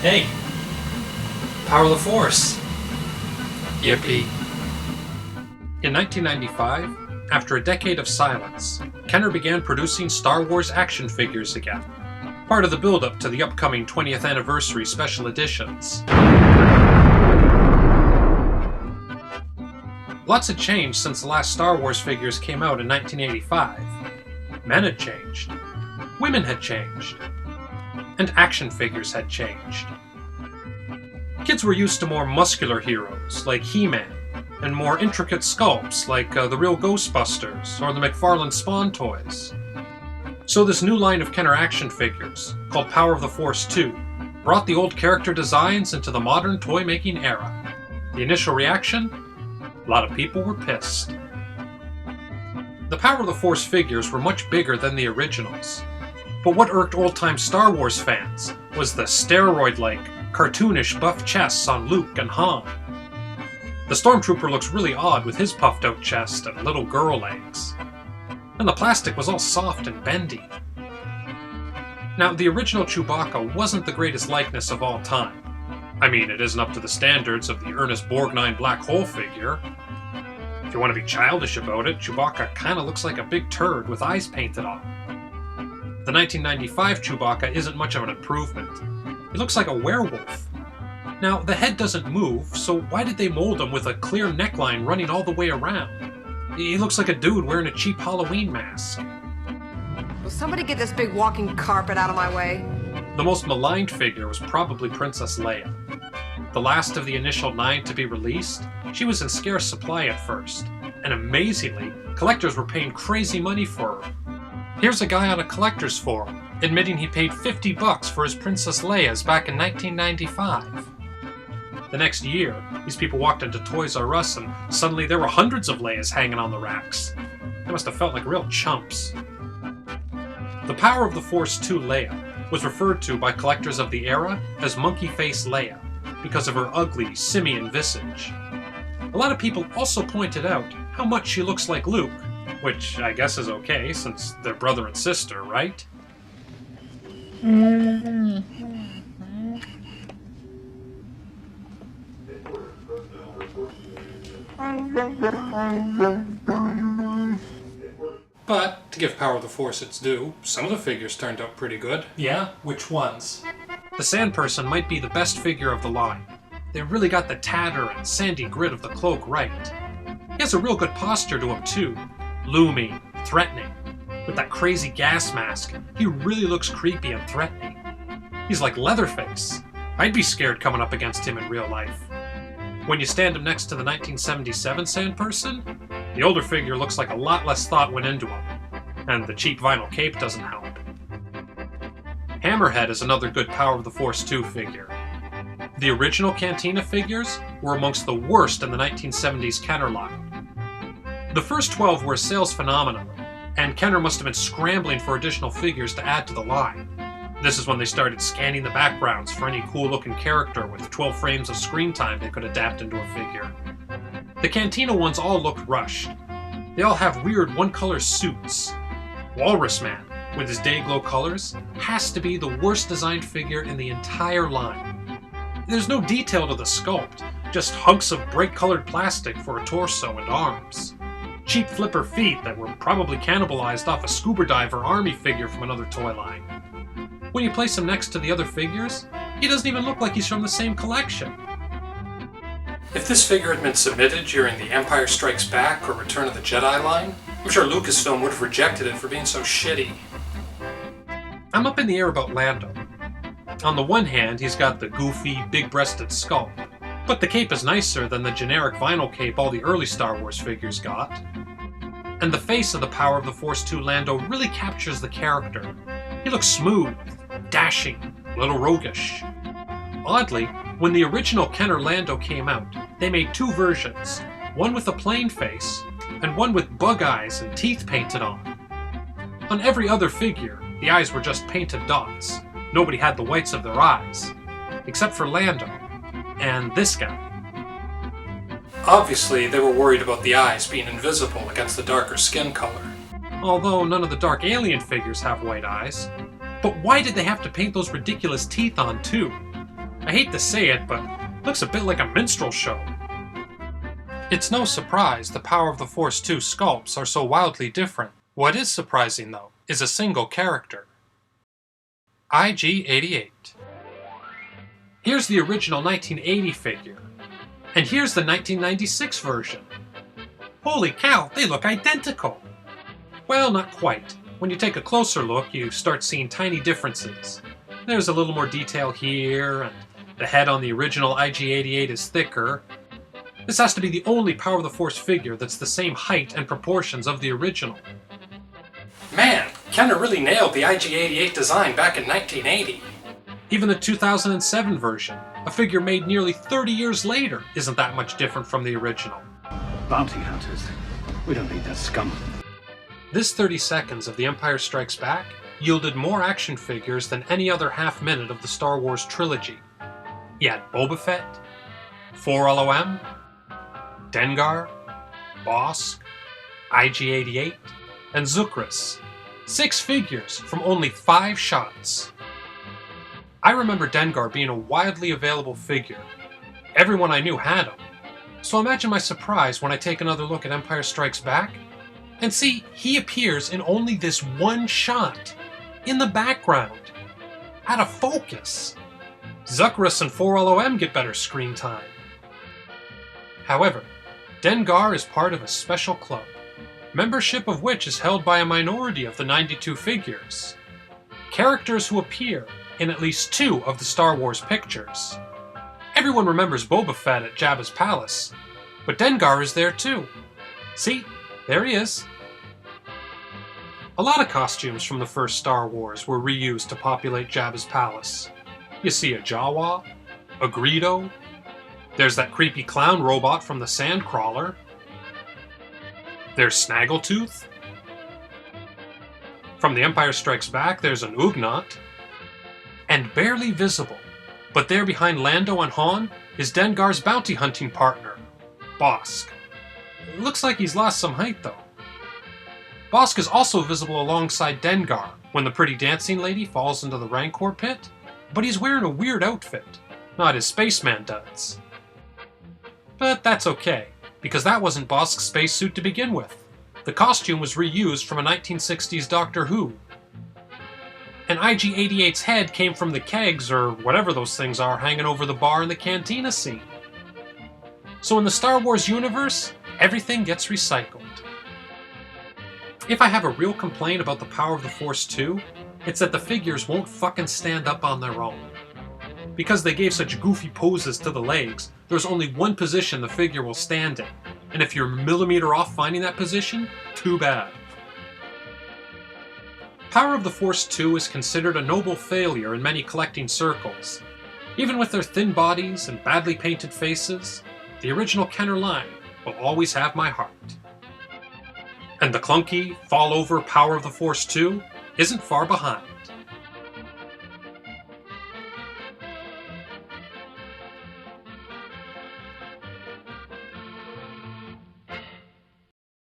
Hey, power of the Force. Yippee. In 1995, after a decade of silence, Kenner began producing Star Wars action figures again, part of the build-up to the upcoming 20th anniversary special editions. Lots had changed since the last Star Wars figures came out in 1985. Men had changed, women had changed, and action figures had changed. Kids were used to more muscular heroes, like He-Man, and more intricate sculpts, like the real Ghostbusters, or the McFarlane Spawn toys. So this new line of Kenner action figures, called Power of the Force 2, brought the old character designs into the modern toy-making era. The initial reaction? A lot of people were pissed. The Power of the Force figures were much bigger than the originals, but what irked old-time Star Wars fans was the steroid-like, cartoonish buff chests on Luke and Han. The Stormtrooper looks really odd with his puffed-out chest and little girl legs. And the plastic was all soft and bendy. Now, the original Chewbacca wasn't the greatest likeness of all time. I mean, it isn't up to the standards of the Ernest Borgnine black hole figure. If you want to be childish about it, Chewbacca kinda looks like a big turd with eyes painted on. The 1995 Chewbacca isn't much of an improvement. He looks like a werewolf. Now, the head doesn't move, so why did they mold him with a clear neckline running all the way around? He looks like a dude wearing a cheap Halloween mask. Will somebody get this big walking carpet out of my way? The most maligned figure was probably Princess Leia. The last of the initial 9 to be released, she was in scarce supply at first, and amazingly, collectors were paying crazy money for her. Here's a guy on a collector's forum, admitting he paid $50 for his Princess Leia's back in 1995. The next year, these people walked into Toys R Us and suddenly there were hundreds of Leias hanging on the racks. They must have felt like real chumps. The Power of the Force 2 Leia was referred to by collectors of the era as Monkey Face Leia because of her ugly, simian visage. A lot of people also pointed out how much she looks like Luke, which I guess is okay since they're brother and sister, right? But, to give Power of the Force its due, some of the figures turned out pretty good. Yeah? Which ones? The Sand Person might be the best figure of the line. They really got the tatter and sandy grit of the cloak right. He has a real good posture to him too. Looming, threatening. With that crazy gas mask, he really looks creepy and threatening. He's like Leatherface. I'd be scared coming up against him in real life. When you stand him next to the 1977 Sand Person, the older figure looks like a lot less thought went into him, and the cheap vinyl cape doesn't help. Hammerhead is another good Power of the Force 2 figure. The original Cantina figures were amongst the worst in the 1970s Kenner line. The first 12 were a sales phenomenon, and Kenner must have been scrambling for additional figures to add to the line. This is when they started scanning the backgrounds for any cool-looking character with 12 frames of screen time they could adapt into a figure. The Cantina ones all looked rushed. They all have weird one-color suits. Walrus Man, with his day-glow colors, has to be the worst designed figure in the entire line. There's no detail to the sculpt, just hunks of bright-colored plastic for a torso and arms. Cheap flipper feet that were probably cannibalized off a scuba diver army figure from another toy line. When you place him next to the other figures, he doesn't even look like he's from the same collection. If this figure had been submitted during the Empire Strikes Back or Return of the Jedi line, I'm sure Lucasfilm would have rejected it for being so shitty. I'm up in the air about Lando. On the one hand, he's got the goofy, big-breasted sculpt, but the cape is nicer than the generic vinyl cape all the early Star Wars figures got. And the face of the Power of the Force 2 Lando really captures the character. He looks smooth, dashing, a little roguish. Oddly, when the original Kenner Lando came out, they made 2 versions, one with a plain face, and one with bug eyes and teeth painted on. On every other figure, the eyes were just painted dots. Nobody had the whites of their eyes, except for Lando, and this guy. Obviously, they were worried about the eyes being invisible against the darker skin color. Although none of the Dark Alien figures have white eyes. But why did they have to paint those ridiculous teeth on too? I hate to say it, but looks a bit like a minstrel show. It's no surprise the Power of the Force 2 sculpts are so wildly different. What is surprising, though, is a single character. IG-88. Here's the original 1980 figure, and here's the 1996 version. Holy cow, they look identical! Well, not quite. When you take a closer look, you start seeing tiny differences. There's a little more detail here, and the head on the original IG-88 is thicker. This has to be the only Power of the Force figure that's the same height and proportions of the original. Man, Kenner really nailed the IG-88 design back in 1980. Even the 2007 version, a figure made nearly 30 years later, isn't that much different from the original. Bounty hunters. We don't need that scum. This 30 seconds of The Empire Strikes Back yielded more action figures than any other half-minute of the Star Wars trilogy. You had Boba Fett, 4-LOM, Dengar, Bosk, IG-88, and Zuckuss. 6 figures from only 5 shots. I remember Dengar being a widely available figure. Everyone I knew had him. So imagine my surprise when I take another look at Empire Strikes Back and see he appears in only this one shot, in the background, out of focus. Zuckuss and 4-LOM get better screen time. However, Dengar is part of a special club, membership of which is held by a minority of the 92 figures. Characters who appear in at least 2 of the Star Wars pictures. Everyone remembers Boba Fett at Jabba's palace, but Dengar is there too. See, there he is. A lot of costumes from the first Star Wars were reused to populate Jabba's palace. You see a Jawa, a Greedo, there's that creepy clown robot from the Sandcrawler, there's Snaggletooth. From The Empire Strikes Back, there's an Ugnaught. And barely visible, but there behind Lando and Han is Dengar's bounty hunting partner, Bosk. Looks like he's lost some height though. Bosk is also visible alongside Dengar when the pretty dancing lady falls into the Rancor pit, but he's wearing a weird outfit, not his spaceman duds. But that's okay, because that wasn't Bosk's spacesuit to begin with. The costume was reused from a 1960s Doctor Who. And IG-88's head came from the kegs, or whatever those things are, hanging over the bar in the cantina scene. So in the Star Wars universe, everything gets recycled. If I have a real complaint about the Power of the Force 2, it's that the figures won't fucking stand up on their own. Because they gave such goofy poses to the legs, there's only one position the figure will stand in, and if you're a millimeter off finding that position, too bad. Power of the Force 2 is considered a noble failure in many collecting circles. Even with their thin bodies and badly painted faces, the original Kenner line will always have my heart. And the clunky, fall-over Power of the Force 2 isn't far behind.